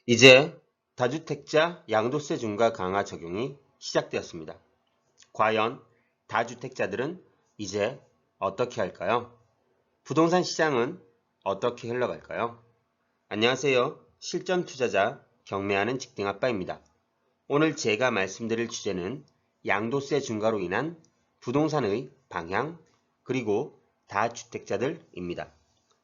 이제 다주택자 양도세 중과 강화 적용이 시작되었습니다. 과연 다주택자들은 이제 어떻게 할까요? 부동산 시장은 어떻게 흘러갈까요? 안녕하세요. 실전 투자자 경매하는 직딩아빠입니다. 오늘 제가 말씀드릴 주제는 양도세 중과로 인한 부동산의 방향 그리고 다주택자들입니다.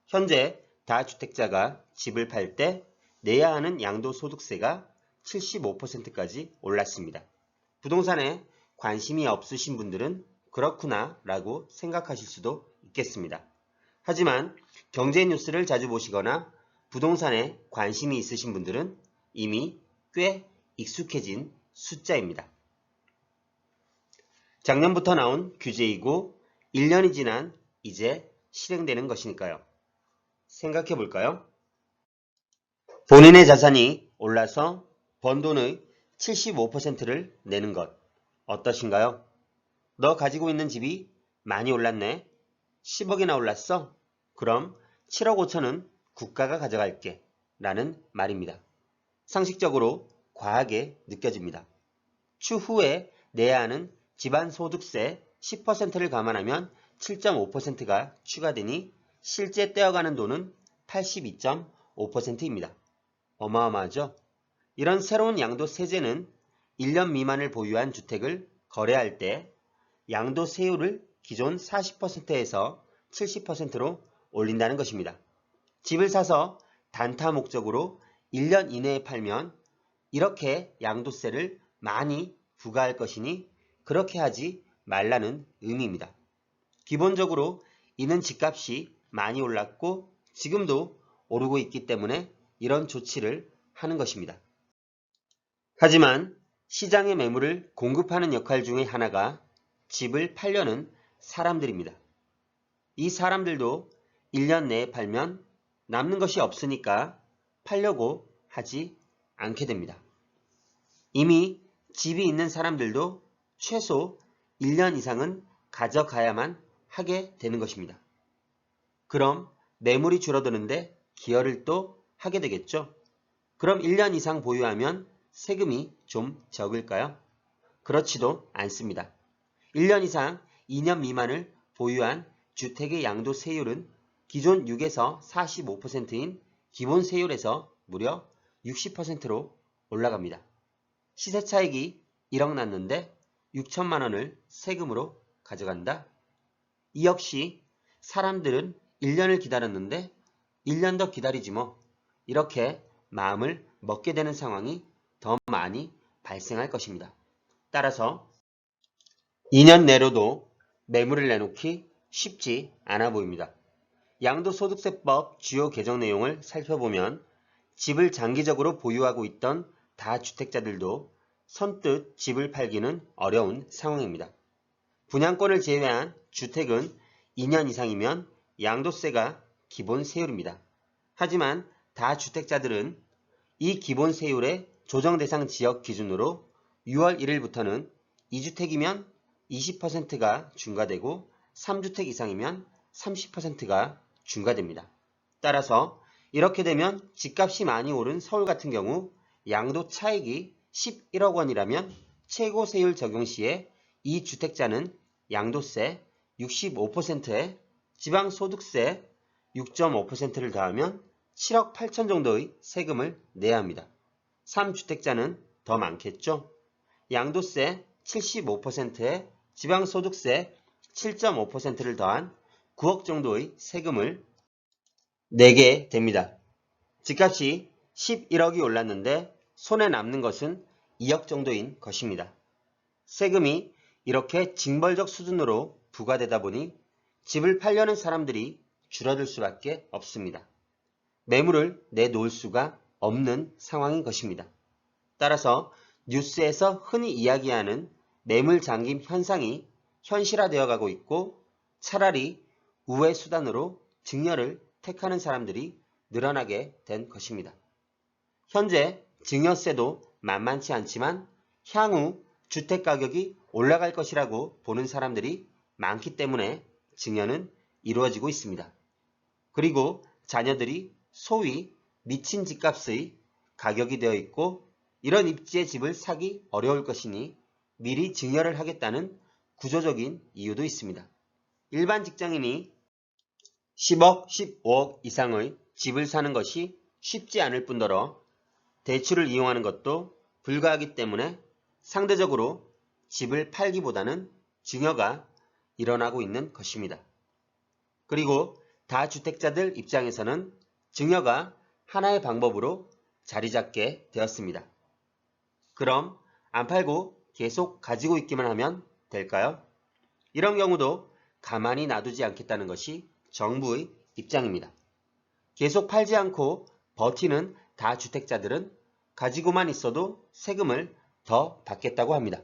현재 다주택자가 집을 팔 때 내야 하는 양도소득세가 75%까지 올랐습니다. 부동산에 관심이 없으신 분들은 그렇구나 라고 생각하실 수도 있겠습니다. 하지만 경제 뉴스를 자주 보시거나 부동산에 관심이 있으신 분들은 이미 꽤 익숙해진 숫자입니다. 작년부터 나온 규제이고 1년이 지난 이제 실행되는 것이니까요. 생각해 볼까요? 본인의 자산이 올라서 번 돈의 75%를 내는 것 어떠신가요? 너 가지고 있는 집이 많이 올랐네. 10억이나 올랐어? 그럼 7억 5천은 국가가 가져갈게 라는 말입니다. 상식적으로 과하게 느껴집니다. 추후에 내야 하는 기반소득세 10%를 감안하면 7.5%가 추가되니 실제 떼어가는 돈은 82.5%입니다. 어마어마하죠? 이런 새로운 양도세제는 1년 미만을 보유한 주택을 거래할 때 양도세율을 기존 40%에서 70%로 올린다는 것입니다. 집을 사서 단타 목적으로 1년 이내에 팔면 이렇게 양도세를 많이 부과할 것이니 그렇게 하지 말라는 의미입니다. 기본적으로 이는 집값이 많이 올랐고 지금도 오르고 있기 때문에 이런 조치를 하는 것입니다. 하지만 시장의 매물을 공급하는 역할 중에 하나가 집을 팔려는 사람들입니다. 이 사람들도 1년 내에 팔면 남는 것이 없으니까 팔려고 하지 않게 됩니다. 이미 집이 있는 사람들도 최소 1년 이상은 가져가야만 하게 되는 것입니다. 그럼 매물이 줄어드는데 기여를 또 하게 되겠죠? 그럼 1년 이상 보유하면 세금이 좀 적을까요? 그렇지도 않습니다. 1년 이상 2년 미만을 보유한 주택의 양도세율은 기존 6에서 45%인 기본세율에서 무려 60%로 올라갑니다. 시세 차익이 1억 났는데 6천만 원을 세금으로 가져간다? 이 역시 사람들은 1년을 기다렸는데 1년 더 기다리지 뭐 이렇게 마음을 먹게 되는 상황이 더 많이 발생할 것입니다. 따라서 2년 내로도 매물을 내놓기 쉽지 않아 보입니다. 양도소득세법 주요 개정 내용을 살펴보면 집을 장기적으로 보유하고 있던 다주택자들도 선뜻 집을 팔기는 어려운 상황입니다. 분양권을 제외한 주택은 2년 이상이면 양도세가 기본세율입니다. 하지만 다주택자들은 이 기본세율의 조정대상 지역 기준으로 6월 1일부터는 2주택이면 20%가 중과되고 3주택 이상이면 30%가 중과됩니다. 따라서 이렇게 되면 집값이 많이 오른 서울 같은 경우 양도 차익이 11억 원이라면 최고세율 적용 시에 이 주택자는 양도세 65%에 지방소득세 6.5%를 더하면 7억 8천 정도의 세금을 내야 합니다. 3주택자는 더 많겠죠? 양도세 75%에 지방소득세 7.5%를 더한 9억 정도의 세금을 내게 됩니다. 집값이 11억이 올랐는데 손에 남는 것은 2억 정도인 것입니다. 세금이 이렇게 징벌적 수준으로 부과되다 보니 집을 팔려는 사람들이 줄어들 수밖에 없습니다. 매물을 내놓을 수가 없는 상황인 것입니다. 따라서 뉴스에서 흔히 이야기하는 매물 잠김 현상이 현실화되어 가고 있고 차라리 우회 수단으로 증여를 택하는 사람들이 늘어나게 된 것입니다. 현재 증여세도 만만치 않지만 향후 주택가격이 올라갈 것이라고 보는 사람들이 많기 때문에 증여는 이루어지고 있습니다. 그리고 자녀들이 소위 미친 집값의 가격이 되어 있고 이런 입지의 집을 사기 어려울 것이니 미리 증여를 하겠다는 구조적인 이유도 있습니다. 일반 직장인이 10억, 15억 이상의 집을 사는 것이 쉽지 않을 뿐더러 대출을 이용하는 것도 불가하기 때문에 상대적으로 집을 팔기보다는 증여가 일어나고 있는 것입니다. 그리고 다주택자들 입장에서는 증여가 하나의 방법으로 자리 잡게 되었습니다. 그럼 안 팔고 계속 가지고 있기만 하면 될까요? 이런 경우도 가만히 놔두지 않겠다는 것이 정부의 입장입니다. 계속 팔지 않고 버티는 다주택자들은 가지고만 있어도 세금을 더 받겠다고 합니다.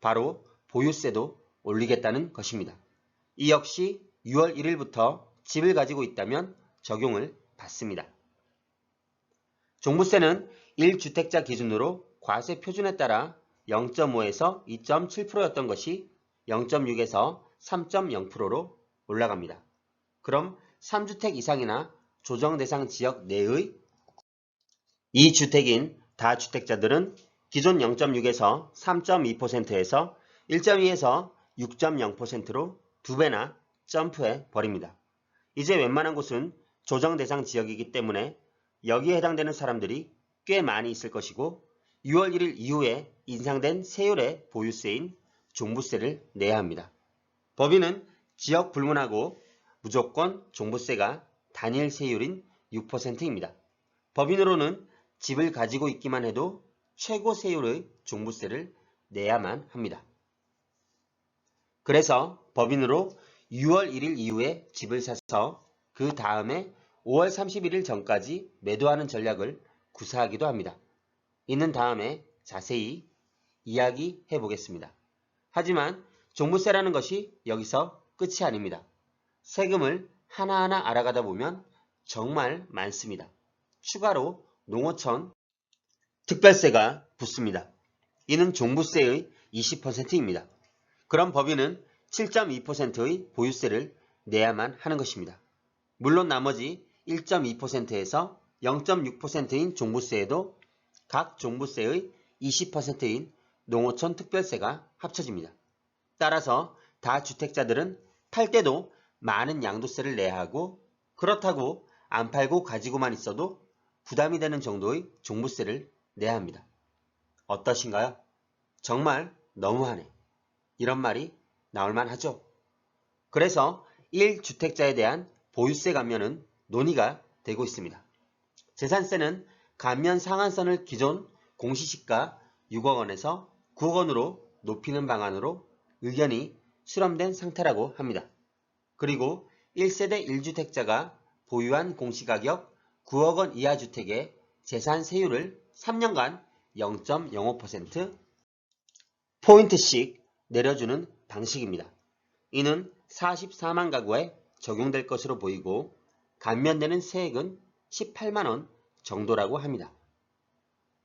바로 보유세도 올리겠다는 것입니다. 이 역시 6월 1일부터 집을 가지고 있다면 적용을 받습니다. 종부세는 1주택자 기준으로 과세 표준에 따라 0.5에서 2.7%였던 것이 0.6에서 3.0%로 올라갑니다. 그럼 3주택 이상이나 조정 대상 지역 내의 2주택인 다주택자들은 기존 0.6에서 3.2%에서 1.2에서 6.0%로 2배나 점프해 버립니다. 이제 웬만한 곳은 조정 대상 지역이기 때문에 여기에 해당되는 사람들이 꽤 많이 있을 것이고 6월 1일 이후에 인상된 세율의 보유세인 종부세를 내야 합니다. 법인은 지역 불문하고 무조건 종부세가 단일 세율인 6%입니다. 법인으로는 집을 가지고 있기만 해도 최고 세율의 종부세를 내야만 합니다. 그래서 법인으로 6월 1일 이후에 집을 사서 그 다음에 5월 31일 전까지 매도하는 전략을 구사하기도 합니다. 이는 다음에 자세히 이야기해 보겠습니다. 하지만 종부세라는 것이 여기서 끝이 아닙니다. 세금을 하나하나 알아가다 보면 정말 많습니다. 추가로 농어촌 특별세가 붙습니다. 이는 종부세의 20%입니다. 그럼 법인은 7.2%의 보유세를 내야만 하는 것입니다. 물론 나머지 1.2%에서 0.6%인 종부세에도 각 종부세의 20%인 농어촌 특별세가 합쳐집니다. 따라서 다주택자들은 팔 때도 많은 양도세를 내야 하고 그렇다고 안 팔고 가지고만 있어도 부담이 되는 정도의 종부세를 내야 합니다. 어떠신가요? 정말 너무하네. 이런 말이 나올만 하죠. 그래서 1주택자에 대한 보유세 감면은 논의가 되고 있습니다. 재산세는 감면 상한선을 기존 공시지가 6억 원에서 9억 원으로 높이는 방안으로 의견이 수렴된 상태라고 합니다. 그리고 1세대 1주택자가 보유한 공시가격 9억 원 이하 주택의 재산세율을 3년간 0.05% 포인트씩 내려주는 방식입니다. 이는 44만 가구에 적용될 것으로 보이고 감면되는 세액은 18만 원 정도라고 합니다.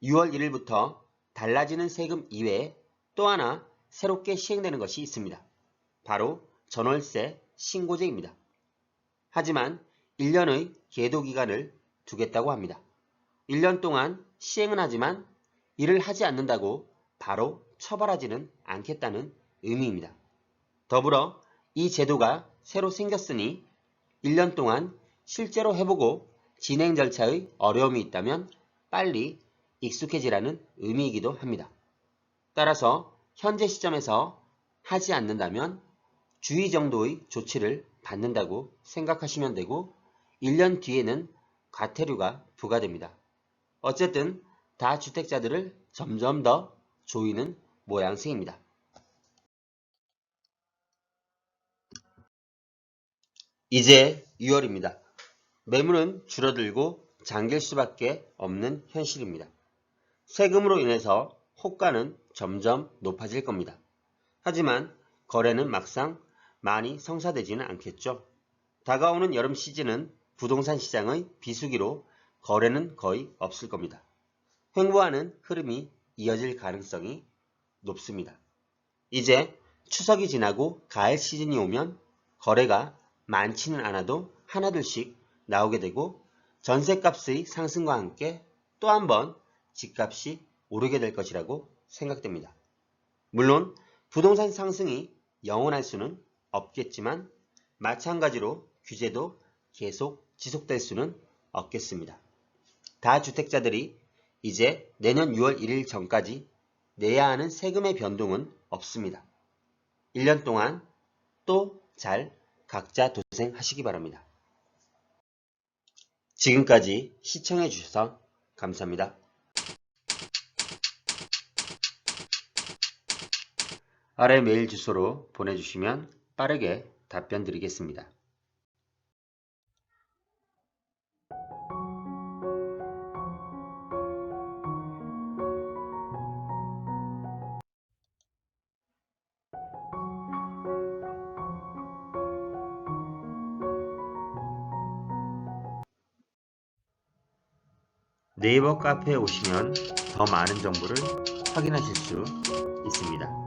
6월 1일부터 달라지는 세금 이외에 또 하나 새롭게 시행되는 것이 있습니다. 바로 전월세 신고제입니다. 하지만 1년의 계도기간을 두겠다고 합니다. 1년 동안 시행은 하지만 일을 하지 않는다고 바로 처벌하지는 않겠다는 의미입니다. 더불어 이 제도가 새로 생겼으니 1년 동안 실제로 해보고 진행 절차의 어려움이 있다면 빨리 익숙해지라는 의미이기도 합니다. 따라서 현재 시점에서 하지 않는다면 주의 정도의 조치를 받는다고 생각하시면 되고 1년 뒤에는 과태료가 부과됩니다. 어쨌든 다주택자들을 점점 더 조이는 모양새입니다. 이제 6월입니다. 매물은 줄어들고 잠길 수밖에 없는 현실입니다. 세금으로 인해서 호가는 점점 높아질 겁니다. 하지만 거래는 막상 많이 성사되지는 않겠죠. 다가오는 여름 시즌은 부동산 시장의 비수기로 거래는 거의 없을 겁니다. 횡보하는 흐름이 이어질 가능성이 높습니다. 이제 추석이 지나고 가을 시즌이 오면 거래가 많지는 않아도 하나둘씩 나오게 되고 전셋값의 상승과 함께 또 한 번 집값이 오르게 될 것이라고 생각됩니다. 물론 부동산 상승이 영원할 수는 없겠지만 마찬가지로 규제도 계속 지속될 수는 없겠습니다. 다주택자들이 이제 내년 6월 1일 전까지 내야 하는 세금의 변동은 없습니다. 1년 동안 또 잘 각자 도생하시기 바랍니다. 지금까지 시청해 주셔서 감사합니다. 아래 메일 주소로 보내주시면 빠르게 답변 드리겠습니다. 네이버 카페에 오시면 더 많은 정보를 확인하실 수 있습니다.